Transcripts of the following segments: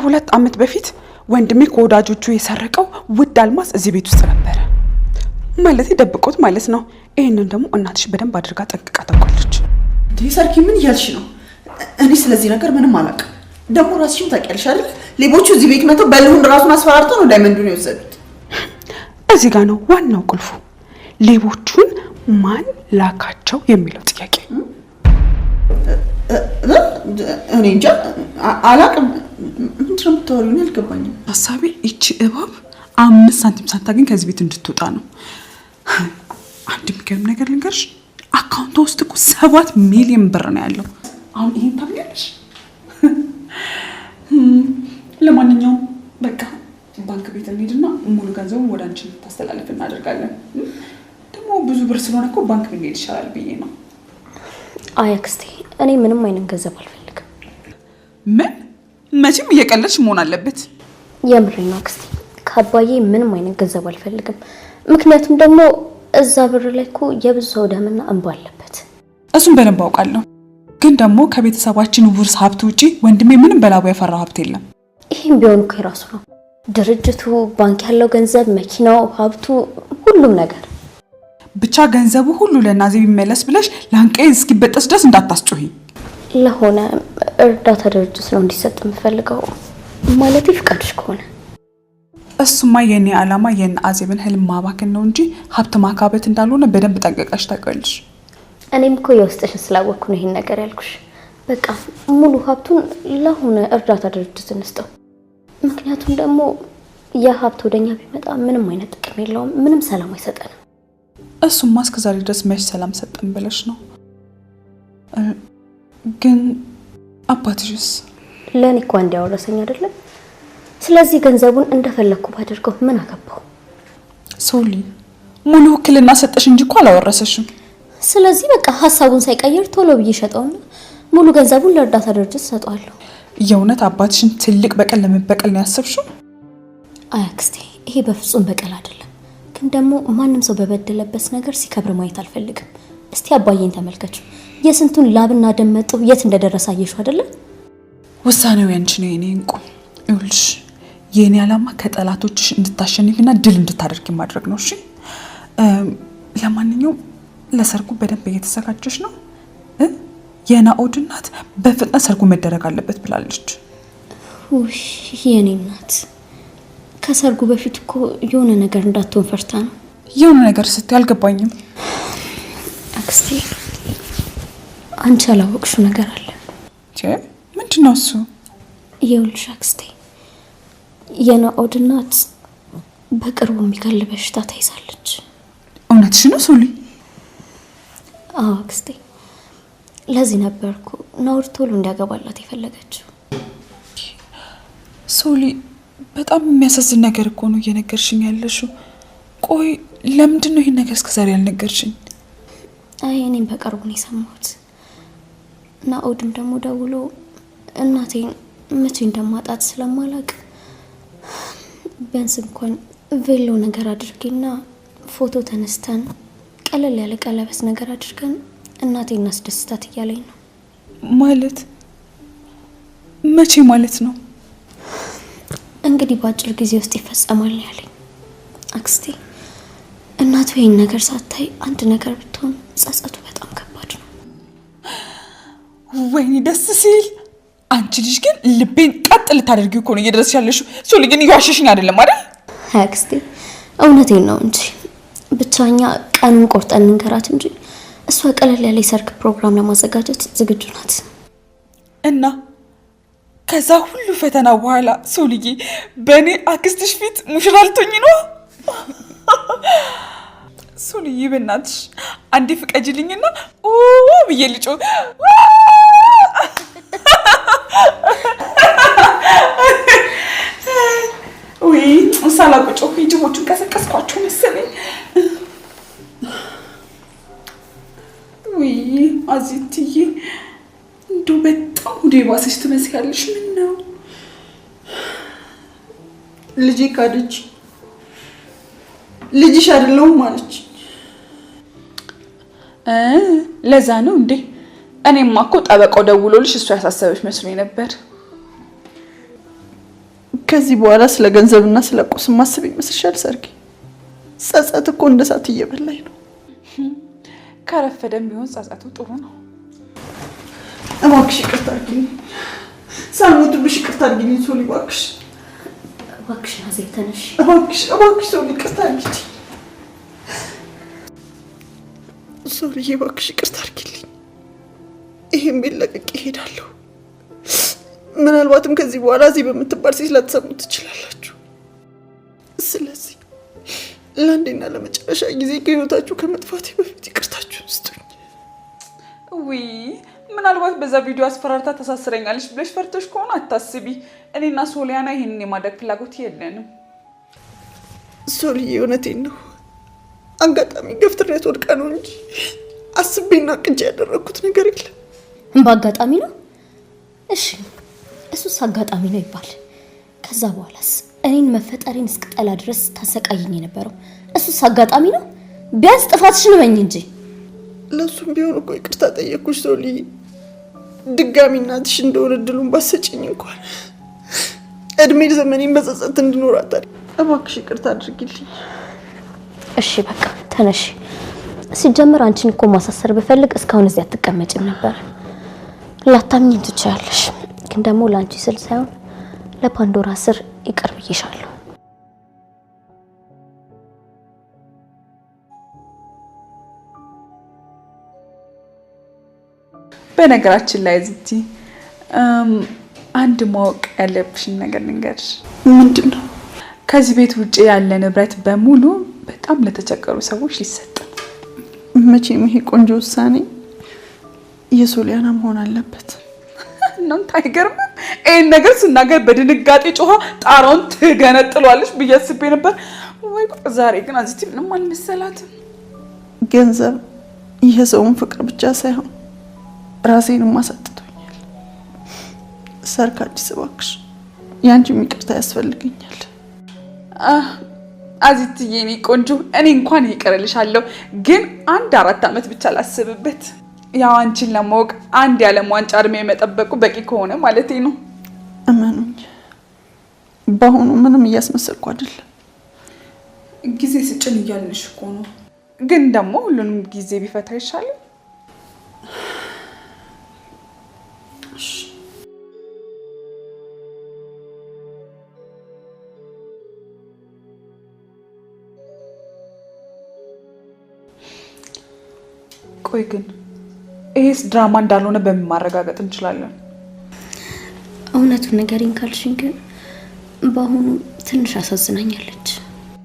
ከ2 ዓመት በፊት ወንድሜ ከወዳጆቹ የሰረቀው ውድ አልማዝ እዚህ ቤት ውስጥ ነበር። ማለት ደብቆት ማለት ነው። ይሄንን ደግሞ እናትሽ በደንብ አድርጋ ጠንቅቃ ታውቃለች። ሰርኪ ምን እያልሽ ነው? እኔ ስለዚህ ነገር ምንም አላውቅም። ደግሞ ራስሽም ታውቂያለሽ አይደል? ሌቦቹ እዚህ ቤት መጥተው በልሁን ራሱን አስፈራርተው ነው ዳይመንዱን የወሰዱት። እዚህ ጋር ነው ዋናው ቁልፉ። ሌቦቹን ማን ላካቸው የሚለው ጥያቄ። እኔ እንጃ አላውቅም። ምንድን ነው የምታወሪው? አልገባኝም። ሀሳቤ ይቺ እባብ 5 ሳንቲም ሳታገኝ ከዚህ ቤት እንድትወጣ ነው። አንድ የሚገርም ነገር ልንገርሽ፣ አካውንቷ ውስጥ እኮ 7 ሚሊዮን ብር ነው ያለው። አሁን ይሄን ታምኛለሽ? ለማንኛውም በቃ ባንክ ቤት እንሂድና ሙሉ ገንዘቡን ወደ አንቺ ታስተላልፍ እናደርጋለን። ደግሞ ብዙ ብር ስለሆነ እኮ ባንክ ብንሄድ ይሻላል ብዬ ነው። አይ አክስቴ፣ እኔ ምንም አይነት ገንዘብ አልፈልግም። ምን? መቼም እየቀለድሽ መሆን አለበት። የምሬን ነው አክስቴ፣ ከአባዬ ምንም አይነት ገንዘብ አልፈልግም። ምክንያቱም ደግሞ እዛ ብር ላይ እኮ የብዙ ሰው ደምና እንባ አለበት። እሱን በደንብ አውቃለሁ። ግን ደግሞ ከቤተሰባችን ውርስ ሀብት ውጪ ወንድሜ ምንም በላቡ ያፈራው ሀብት የለም። ይሄን ቢሆን እኮ የራሱ ነው። ድርጅቱ፣ ባንክ ያለው ገንዘብ፣ መኪናው፣ ሀብቱ፣ ሁሉም ነገር። ብቻ ገንዘቡ ሁሉ ለናዚ ቢመለስ ብለሽ ላንቀይ እስኪበጠስ ድረስ እንዳታስጮሂ። ለሆነ እርዳታ ድርጅት ነው እንዲሰጥ የምፈልገው። ማለት ፍቃድሽ ከሆነ እሱማ የኔ ዓላማ የናአዜብን ህልም ማባከን ነው እንጂ ሀብት ማካበት እንዳልሆነ በደንብ ጠንቀቀሽ ታውቂያለሽ። እኔም እኮ የውስጥሽን ስላወቅኩ ነው ይሄን ነገር ያልኩሽ። በቃ ሙሉ ሀብቱን ለሆነ እርዳታ ድርጅት እንስጠው። ምክንያቱም ደግሞ ያ ሀብት ወደኛ ቢመጣ ምንም አይነት ጥቅም የለውም፣ ምንም ሰላም አይሰጠንም። እሱማ እስከዛሬ ድረስ መች ሰላም ሰጠን ብለሽ ነው? ግን አባትሽስ? ለኔ እኮ አንድ ያወረሰኝ አይደለም። ስለዚህ ገንዘቡን እንደፈለኩ ባደርገው ምን አገባው? ሶሊ ሙሉ ውክልና ሰጠሽ እንጂ እኮ አላወረሰሽም። ስለዚህ በቃ ሐሳቡን ሳይቀየር ቶሎ ብዬ ሸጠውና ሙሉ ገንዘቡን ለእርዳታ ድርጅት ሰጠዋለሁ። የእውነት አባትሽን ትልቅ በቀል ለመበቀል ነው ያሰብሽው? አይ አክስቴ፣ ይሄ በፍጹም በቀል አይደለም። ግን ደግሞ ማንም ሰው በበደለበት ነገር ሲከብር ማየት አልፈልግም። እስቲ አባዬን ተመልከቹ። የስንቱን ላብና ደም መጥቶ የት እንደደረሰ አየሽው አይደለ? ውሳኔው ያንቺ ነው የኔ እንቁ። ይኸውልሽ የኔ ዓላማ ከጠላቶችሽ እንድታሸንፊና ድል እንድታደርጊ ማድረግ ነው። እሺ ለማንኛውም ለሰርጉ በደንብ እየተዘጋጀሽ ነው? የናኦድ እናት በፍጥነት ሰርጉ መደረግ አለበት ብላለች። ውይ የኔ እናት ከሰርጉ በፊት እኮ የሆነ ነገር እንዳትሆን ፈርታ ነው። የሆነ ነገር ስትይ አልገባኝም። አክስቴ አንቺ ያላወቅሽው ነገር አለ። ምንድነው እሱ? ይኸውልሽ አክስቴ፣ የናኦድ እናት በቅርቡ የሚገል በሽታ ተይዛለች። እውነትሽ ነው ሶሊ? አዎ አክስቴ፣ ለዚህ ነበርኩ ናኦድ ቶሎ እንዲያገባላት የፈለገችው። ሶሊ በጣም የሚያሳዝን ነገር እኮ ነው እየነገርሽኝ ያለሽው። ቆይ ለምንድን ነው ይሄን ነገር እስከዛሬ ያልነገርሽኝ? አይ እኔም በቅርቡ ነው የሰማሁት። ናኦድም ደግሞ ደውሎ እናቴን መቼ እንደማጣት ስለማላቅ ቢያንስ እንኳን ቬሎ ነገር አድርጌና ፎቶ ተነስተን ቀለል ያለ ቀለበት ነገር አድርገን እናቴን እናስደስታት እያለኝ ነው። ማለት መቼ ማለት ነው? እንግዲህ በአጭር ጊዜ ውስጥ ይፈጸማል ያለኝ። አክስቴ እናቱ ይሄን ነገር ሳታይ አንድ ነገር ብትሆን ጸጸቱ በጣም ከባድ ነው። ወይኔ ደስ ሲል። አንቺ ልጅ ግን ልቤን ቀጥ ልታደርጊው እኮ ነው እየደረስሽ ያለሽው። ሶሊ ግን እየዋሸሽኝ አይደለም አይደል? አክስቴ እውነቴን ነው እንጂ ብቻኛ ቀኑን ቆርጠን እንገራት እንጂ እሷ ቀለል ያለ ሰርግ ፕሮግራም ለማዘጋጀት ዝግጁ ናት። እና ከዛ ሁሉ ፈተና በኋላ ሶሊዬ በእኔ አክስትሽ ፊት ሙሽራ ልትሆኚ ነው? ሶሊዬ በእናትሽ አንዴ ፍቀጂልኝና ብዬ ልጮ። ወይ ሳላቆጮ ጅቦቹን ቀሰቀስኳቸው መሰለኝ። ወይ አዚትዬ እንደው በጣም ሁዴ ባሰሽ ትመስያለሽ። ምን ነው ልጄ ካደች፣ ልጅሽ አይደለሁም ማለች። ለዛ ነው እንዴ? እኔማ እኮ ጠበቃው ደውሎልሽ እሱ ያሳሰበሽ መስሎኝ ነበር። ከዚህ በኋላ ስለ ገንዘብና ስለ ቁስ ማሰብ ይመስልሻል ሰርጌ? ጸጸት እኮ እንደ እሳት እየበላኝ ነው። ከረፈደም ቢሆን ጸጸቱ ጥሩ ነው። እባክሽ ይቅርታ አድርጊልኝ። ሳልሞትብሽ ይቅርታ አድርጊልኝ ሶሊ እባክሽ። እባክሽ ናዝሬት ተነሽ። እባክሽ ሶሊ ይቅርታ አድርጊልኝ። ሶሊዬ እባክሽ ይቅርታ አድርጊልኝ። ይሄን ቤት ለቅቄ እሄዳለሁ። ምናልባትም ከዚህ በኋላ እዚህ በምትባል ሴት ላትሰሙት ትችላላችሁ። ስለዚህ ለአንዴና ለመጨረሻ ጊዜ ከህይወታችሁ ከመጥፋቴ በፊት ይቅርታችሁን ስጡኝ። ውይ ምናልባት በዛ ቪዲዮ አስፈራርታ ተሳስረኛለች ብለሽ ፈርተሽ ከሆነ አታስቢ። እኔና ሶሊያና ይሄንን የማድረግ ፍላጎት የለንም። ሶሊዬ እውነቴን ነው። አጋጣሚ ገፍትሬያት ወድቃ ነው እንጂ አስቤና ቅጄ ያደረኩት ነገር የለም። በአጋጣሚ ነው? እሺ እሱስ አጋጣሚ ነው ይባል። ከዛ በኋላስ እኔን መፈጠሬን እስክጠላ ድረስ ታሰቃየኝ የነበረው እሱስ አጋጣሚ ነው? ቢያንስ ጥፋትሽን በኝ እንጂ። ለሱም ቢሆን እኮ ይቅርታ ጠየቅኩሽ ሶሊዬ። ድጋሚ እናትሽ እንደሆነ እድሉን ባሰጭኝ እንኳን እድሜ ዘመኔን በጸጸት እንድኖር አታድርጊ። እባክሽ ይቅርታ አድርጊልኝ። እሺ በቃ ተነሽ። ሲጀምር አንቺን እኮ ማሳሰር ብፈልግ እስካሁን እዚህ አትቀመጭም ነበር። ላታምኚኝ ትችያለሽ፣ ግን ደግሞ ላንቺ ስል ሳይሆን ለፓንዶራ ስር ይቅር ብዬሻለሁ። በነገራችን ላይ ዝቲ አንድ ማወቅ ያለብሽን ነገር ልንገርሽ። ምንድን ነው? ከዚህ ቤት ውጪ ያለ ንብረት በሙሉ በጣም ለተቸገሩ ሰዎች ሊሰጥ ነው። መቼም ይሄ ቆንጆ ውሳኔ የሶሊያና መሆን አለበት። እናንተ አይገርምም? ይሄን ነገር ስናገር በድንጋጤ ጮኻ ጣራውን ትገነጥሏለሽ ብዬ አስቤ ነበር። ወይ ዛሬ ግን አዚቲ ምንም አልመሰላትም። ገንዘብ የሰውን ፍቅር ብቻ ሳይሆን ራሴንም አሳጥቶኛል። ሰርክ አዲስ እባክሽ ያንቺም ይቅርታ ያስፈልገኛል። አዚቲ የኔ ቆንጆ እኔ እንኳን ይቅርልሻለሁ፣ ግን 4 አመት ብቻ ላስብበት። ያው አንቺን ለማወቅ አንድ የዓለም ዋንጫ እድሜ መጠበቁ በቂ ከሆነ ማለቴ ነው። እመኑኝ በአሁኑ ምንም እያስመሰልኩ አይደለም። ጊዜ ስጭን እያልንሽ እኮ ነው። ግን ደግሞ ሁሉንም ጊዜ ቢፈታ ይሻላል። ቆይ ግን ይሄስ ድራማ እንዳልሆነ በምን ማረጋገጥ እንችላለን? እውነቱን ንገሪኝ ካልሽኝ ግን በአሁኑ ትንሽ አሳዝናኛለች።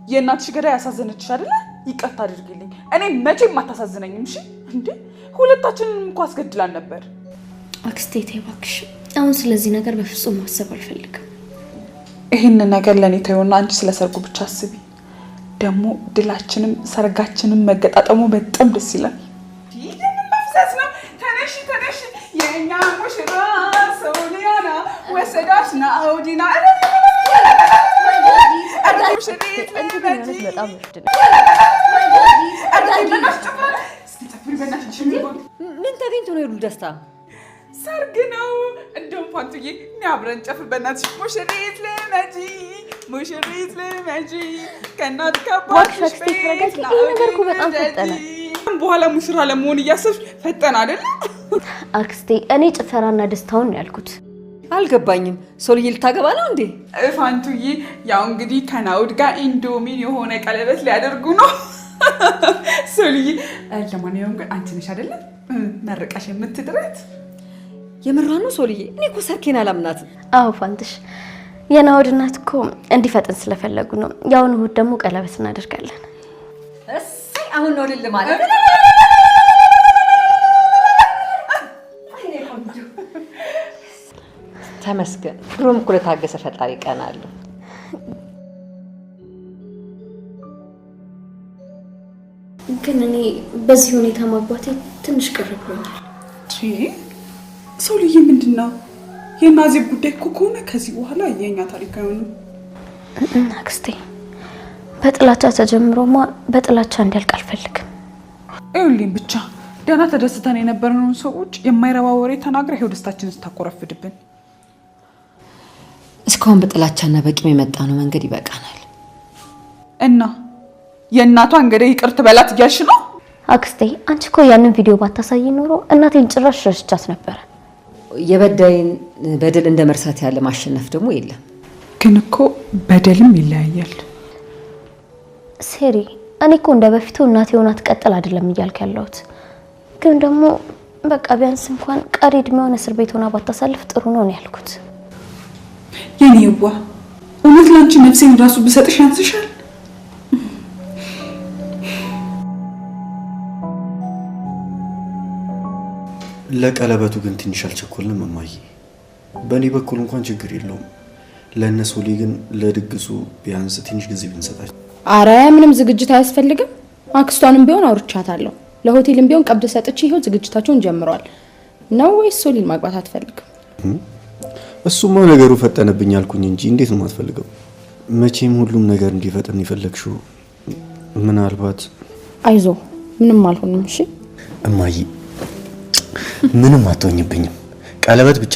የእናትሽ ገዳይ ያሳዘነችሽ አይደለ? ይቅርታ አድርጊልኝ። እኔ መቼም አታሳዝነኝም። እሺ እንዴ ሁለታችንንም እኮ አስገድላን ነበር። አክስቴ ተይ እባክሽ፣ አሁን ስለዚህ ነገር በፍጹም ማሰብ አልፈልግም። ይሄንን ነገር ለኔ ተይውና አንቺ ስለሰርጉ ብቻ አስቢ። ደግሞ ድላችንም ሰርጋችንም መገጣጠሙ በጣም ደስ ይላል። የኛ ሙሽራ ሶሊያና ወሰዳሽና አውዲና ምን ተገኝቶ ነው የሉ ደስታ? ሰርግ ነው። እንደውም ፋንቱዬ እኔ አብረን ጨፍር በእናትሽ። ሙሽሪት ልመጂ ሙሽሪት ልመጂ ከእናት ከአባትሽ ቤት ነገር እኮ በጣም ፈጠነ። በኋላ ሙሽራ ለመሆን እያሰብሽ ፈጠን አይደለ? አክስቴ እኔ ጭፈራና ደስታውን ነው ያልኩት። አልገባኝም። ሶልዬ ልታገባ ነው እንዴ? ፋንቱዬ ያው እንግዲህ ከናውድ ጋር ኢንዶሚን የሆነ ቀለበት ሊያደርጉ ነው። ሶልዬ ለማንኛውም ግን አንቺ ነሽ አይደለ መርቀሽ የምትድረት? የምራ ነው ሶልዬ? እኔ እኮ ሰርኬን አላምናትም። አዎ ፋንትሽ፣ የናውድ እናት እኮ እንዲፈጥን ስለፈለጉ ነው። ያውን እሑድ ደግሞ ቀለበት እናደርጋለን። እሰይ አሁን ነው ልል ማለት ተመስገን። ድሮም እኮ ለታገሰ ፈጣሪ ቀን አለ። ግን እኔ በዚህ ሁኔታ ማግባቴ ትንሽ ቅር ብሎኛል። ሶልዬ ምንድን ነው የናዚብ ጉዳይ እኮ ከሆነ ከዚህ በኋላ የኛ ታሪክ አይሆንም። አክስቴ በጥላቻ ተጀምሮማ በጥላቻ እንዲያልቅ አልፈልግም። ይኸውልኝ ብቻ ደህና ተደስተን የነበረውን ሰዎች የማይረባ ወሬ ተናግራ ይኸው ደስታችንን ስታኮረፍድብን። እስካሁን በጥላቻና በቂም የመጣ ነው መንገድ ይበቃናል። እና የእናቷ እንግዲህ ይቅር ትበላት እያልሽ ነው? አክስቴ አንቺ እኮ ያንን ቪዲዮ ባታሳይ ኖሮ እናቴን ጭራሽ ረስቻት ነበር። የበዳይን በደል እንደ መርሳት ያለ ማሸነፍ ደግሞ የለም። ግን እኮ በደልም ይለያያል። ሴሪ እኔ እኮ እንደ በፊቱ እናቴ ሆና ትቀጥል አይደለም እያልክ ያለሁት፣ ግን ደግሞ በቃ ቢያንስ እንኳን ቀሪ እድሜዋን እስር ቤት ሆና ባታሳልፍ ጥሩ ነው ያልኩት። የኔዋ እውነት ላንቺ ነፍሴን ራሱ ብሰጥሽ ያንስሻል። ለቀለበቱ ግን ትንሽ አልቸኮልንም እማዬ። በእኔ በኩል እንኳን ችግር የለውም። ለእነሱ ግን ለድግሱ ቢያንስ ትንሽ ጊዜ ብንሰጣቸው። አረ ምንም ዝግጅት አያስፈልግም። አክስቷንም ቢሆን አውርቻታለሁ። ለሆቴልም ቢሆን ቀብድ ሰጥቼ ይሄው ዝግጅታቸውን ጀምረዋል። ነው ወይስ ሶሊን ማግባት አትፈልግም? እሱማ ነገሩ ፈጠነብኝ አልኩኝ እንጂ እንዴት ነው የማትፈልገው? መቼም ሁሉም ነገር እንዲፈጠን ይፈለግሽው። ምናልባት አይዞ ምንም አልሆንም። እሺ እማዬ ምንም አትሆኝብኝም። ቀለበት ብቻ